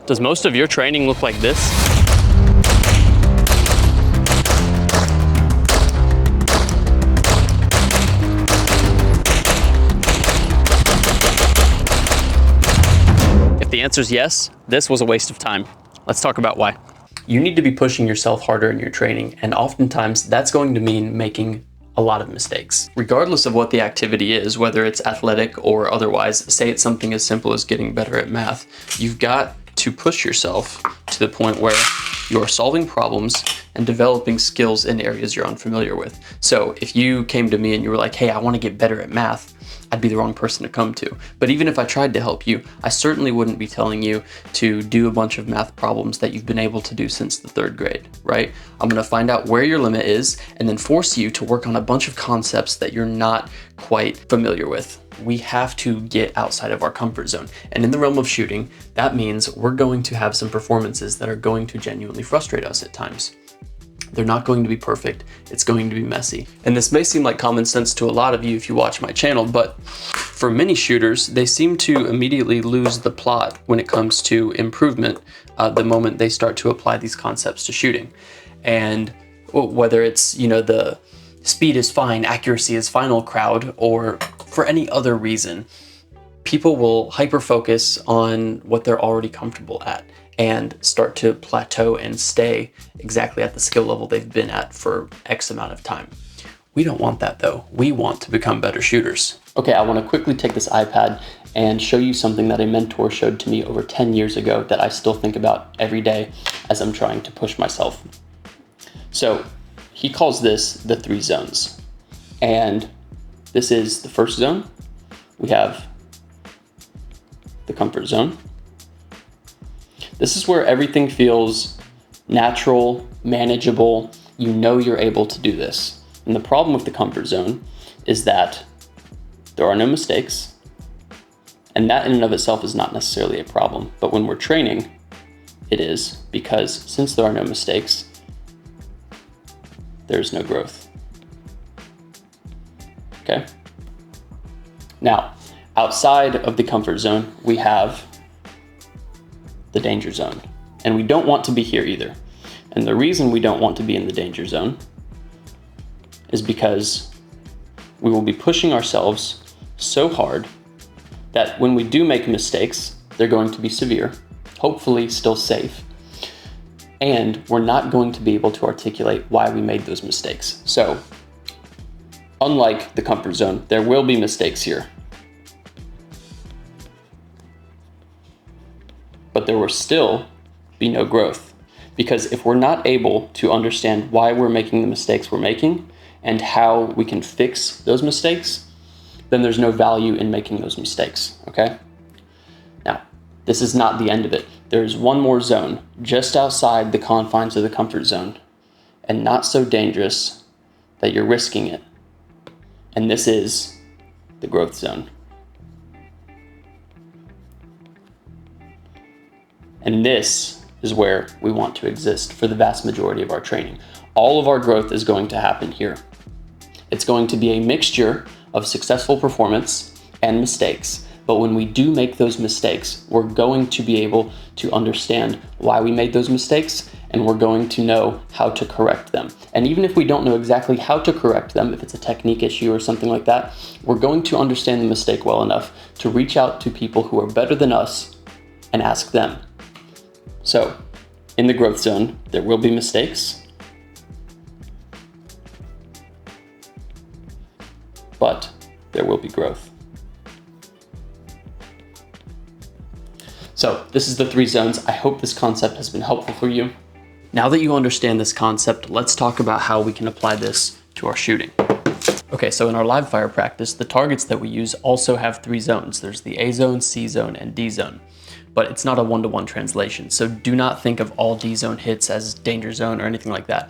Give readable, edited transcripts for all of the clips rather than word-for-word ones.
Does most of your training look like this? If the answer is yes, this was a waste of time. Let's talk about why. You need to be pushing yourself harder in your training, and oftentimes that's going to mean making a lot of mistakes. Regardless of what the activity is, whether it's athletic or otherwise, say it's something as simple as getting better at math, you've got to push yourself to the point where you're solving problems and developing skills in areas you're unfamiliar with. So if you came to me and you were like, hey, I want to get better at math, I'd be the wrong person to come to. But even if I tried to help you, I certainly wouldn't be telling you to do a bunch of math problems that you've been able to do since the 3rd grade, right? I'm gonna find out where your limit is and then force you to work on a bunch of concepts that you're not quite familiar with. We have to get outside of our comfort zone. And in the realm of shooting, that means we're going to have some performances that are going to genuinely frustrate us at times. They're not going to be perfect. It's going to be messy. And this may seem like common sense to a lot of you if you watch my channel, but for many shooters, they seem to immediately lose the plot when it comes to improvement the moment they start to apply these concepts to shooting. And whether it's, the speed is fine, accuracy is final crowd, or for any other reason, people will hyper-focus on what they're already comfortable at and start to plateau and stay exactly at the skill level they've been at for X amount of time. We don't want that though. We want to become better shooters. Okay, I want to quickly take this iPad and show you something that a mentor showed to me over 10 years ago that I still think about every day as I'm trying to push myself. So he calls this the 3 zones. And this is the first zone. We have the comfort zone. This is where everything feels natural, manageable. You know you're able to do this. And the problem with the comfort zone is that there are no mistakes. And that in and of itself is not necessarily a problem. But when we're training, it is, because since there are no mistakes, there's no growth. Okay? Now, outside of the comfort zone, we have the danger zone. And we don't want to be here either. And the reason we don't want to be in the danger zone is because we will be pushing ourselves so hard that when we do make mistakes, they're going to be severe, hopefully still safe, and we're not going to be able to articulate why we made those mistakes. So, unlike the comfort zone, there will be mistakes here. But there will still be no growth. Because if we're not able to understand why we're making the mistakes we're making and how we can fix those mistakes, then there's no value in making those mistakes, okay? Now, this is not the end of it. There's one more zone just outside the confines of the comfort zone and not so dangerous that you're risking it. And this is the growth zone. And this is where we want to exist for the vast majority of our training. All of our growth is going to happen here. It's going to be a mixture of successful performance and mistakes. But when we do make those mistakes, we're going to be able to understand why we made those mistakes, and we're going to know how to correct them. And even if we don't know exactly how to correct them, if it's a technique issue or something like that, we're going to understand the mistake well enough to reach out to people who are better than us and ask them. So, in the growth zone, there will be mistakes, but there will be growth. So, this is the 3 zones. I hope this concept has been helpful for you. Now that you understand this concept, let's talk about how we can apply this to our shooting. Okay, so in our live fire practice, the targets that we use also have 3 zones. There's the A zone, C zone, and D zone. But it's not a one-to-one translation, so do not think of all D zone hits as danger zone or anything like that.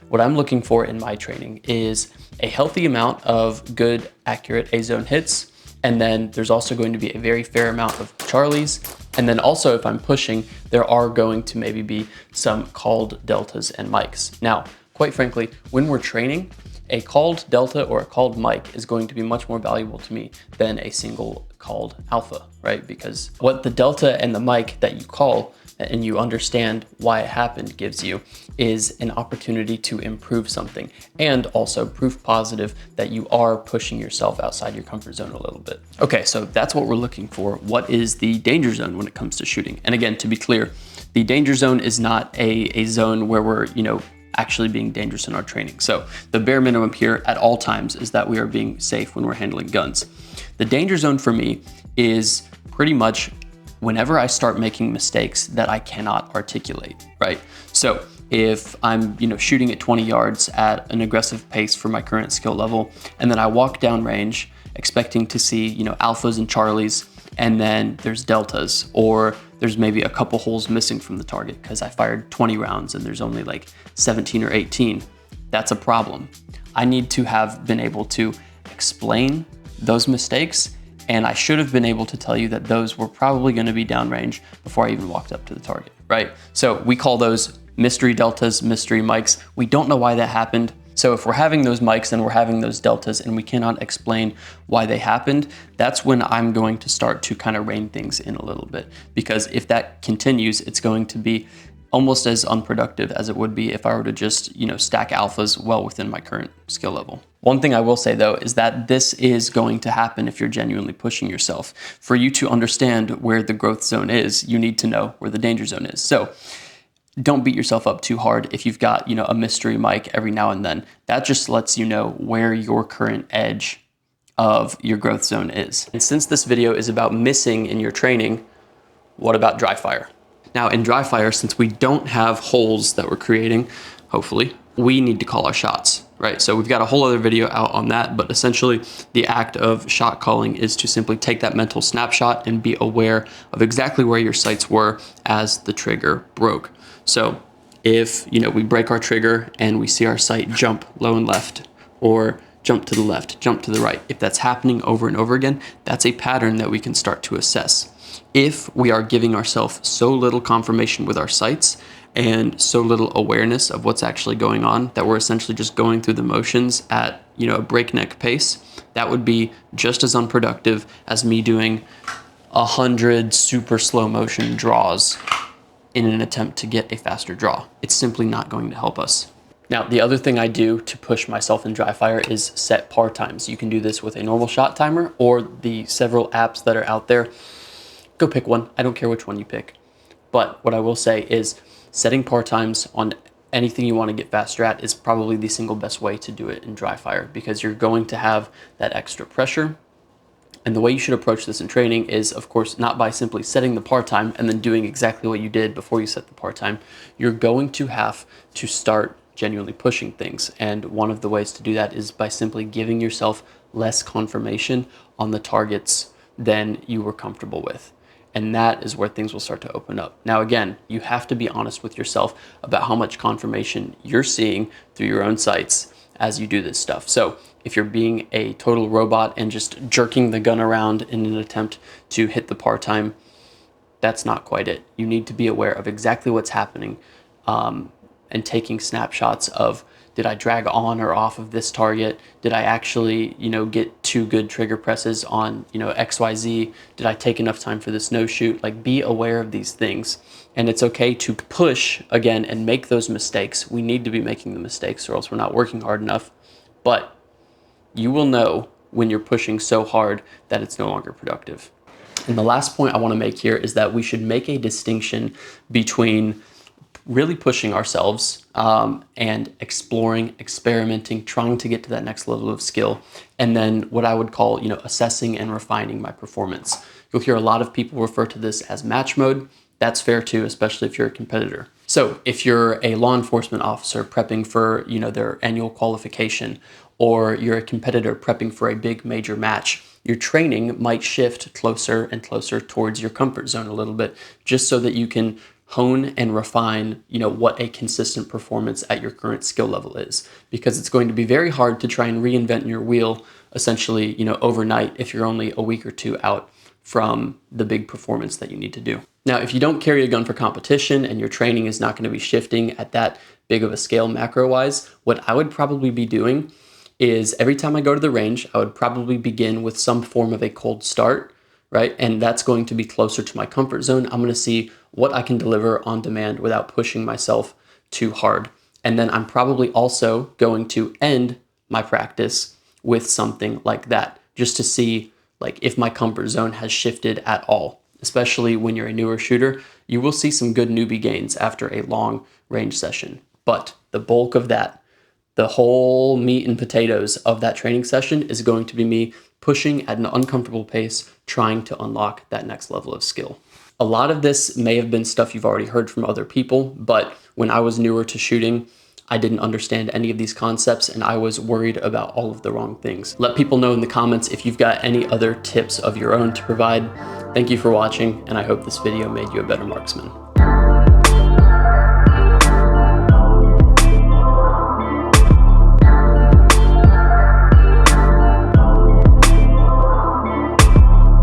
What I'm looking for in my training is a healthy amount of good, accurate A zone hits, and then there's also going to be a very fair amount of Charlies, and then also if I'm pushing, there are going to maybe be some called deltas and mics. Now, quite frankly, when we're training, a called delta or a called mic is going to be much more valuable to me than a single called alpha, right? Because what the delta and the mic that you call and you understand why it happened gives you is an opportunity to improve something, and also proof positive that you are pushing yourself outside your comfort zone a little bit. Okay, so that's what we're looking for. What is the danger zone when it comes to shooting? And again, to be clear, the danger zone is not a zone where we're, actually being dangerous in our training. So the bare minimum here at all times is that we are being safe when we're handling guns. The danger zone for me is pretty much whenever I start making mistakes that I cannot articulate, right? So if I'm, shooting at 20 yards at an aggressive pace for my current skill level, and then I walk down range expecting to see, alphas and charlies, and then there's deltas, or there's maybe a couple holes missing from the target because I fired 20 rounds and there's only like 17 or 18. That's a problem. I need to have been able to explain those mistakes, and I should have been able to tell you that those were probably going to be downrange before I even walked up to the target, right? So we call those mystery deltas, mystery mics. We don't know why that happened. So if we're having those mics and we're having those deltas and we cannot explain why they happened, that's when I'm going to start to kind of rein things in a little bit. Because if that continues, it's going to be almost as unproductive as it would be if I were to just, stack alphas well within my current skill level. One thing I will say though, is that this is going to happen if you're genuinely pushing yourself. For you to understand where the growth zone is, you need to know where the danger zone is. So don't beat yourself up too hard if you've got, a mystery mic every now and then. That just lets you know where your current edge of your growth zone is. And since this video is about missing in your training, what about dry fire? Now in dry fire, since we don't have holes that we're creating, hopefully, we need to call our shots, right? So we've got a whole other video out on that, but essentially the act of shot calling is to simply take that mental snapshot and be aware of exactly where your sights were as the trigger broke. So if, we break our trigger and we see our sight jump low and left, or jump to the left, jump to the right, if that's happening over and over again, that's a pattern that we can start to assess. If we are giving ourselves so little confirmation with our sights and so little awareness of what's actually going on that we're essentially just going through the motions at, a breakneck pace, that would be just as unproductive as me doing 100 super slow motion draws in an attempt to get a faster draw. It's simply not going to help us. Now, the other thing I do to push myself in dry fire is set par times. You can do this with a normal shot timer or the several apps that are out there. Go pick one. I don't care which one you pick. But what I will say is setting par times on anything you want to get faster at is probably the single best way to do it in dry fire, because you're going to have that extra pressure. And the way you should approach this in training is, of course, not by simply setting the par time and then doing exactly what you did before you set the par time. You're going to have to start genuinely pushing things. And one of the ways to do that is by simply giving yourself less confirmation on the targets than you were comfortable with. And that is where things will start to open up. Now, again, you have to be honest with yourself about how much confirmation you're seeing through your own sights as you do this stuff. So if you're being a total robot and just jerking the gun around in an attempt to hit the par time, that's not quite it. You need to be aware of exactly what's happening and taking snapshots of, did I drag on or off of this target? Did I actually, get 2 good trigger presses on, XYZ? Did I take enough time for this no shoot? Like, be aware of these things. And it's okay to push again and make those mistakes. We need to be making the mistakes or else we're not working hard enough. But you will know when you're pushing so hard that it's no longer productive. And the last point I want to make here is that we should make a distinction between really pushing ourselves and exploring, experimenting, trying to get to that next level of skill, and then what I would call, assessing and refining my performance. You'll hear a lot of people refer to this as match mode. That's fair too, especially if you're a competitor. So if you're a law enforcement officer prepping for, their annual qualification, or you're a competitor prepping for a big major match, your training might shift closer and closer towards your comfort zone a little bit, just so that you can hone and refine, what a consistent performance at your current skill level is. Because it's going to be very hard to try and reinvent your wheel essentially, overnight if you're only a week or 2 out from the big performance that you need to do. Now, if you don't carry a gun for competition and your training is not going to be shifting at that big of a scale macro-wise, what I would probably be doing is every time I go to the range, I would probably begin with some form of a cold start right? And that's going to be closer to my comfort zone. I'm going to see what I can deliver on demand without pushing myself too hard. And then I'm probably also going to end my practice with something like that, just to see like if my comfort zone has shifted at all. Especially when you're a newer shooter, you will see some good newbie gains after a long range session. But the bulk of that, the whole meat and potatoes of that training session, is going to be me pushing at an uncomfortable pace, trying to unlock that next level of skill. A lot of this may have been stuff you've already heard from other people, but when I was newer to shooting, I didn't understand any of these concepts and I was worried about all of the wrong things. Let people know in the comments if you've got any other tips of your own to provide. Thank you for watching, and I hope this video made you a better marksman.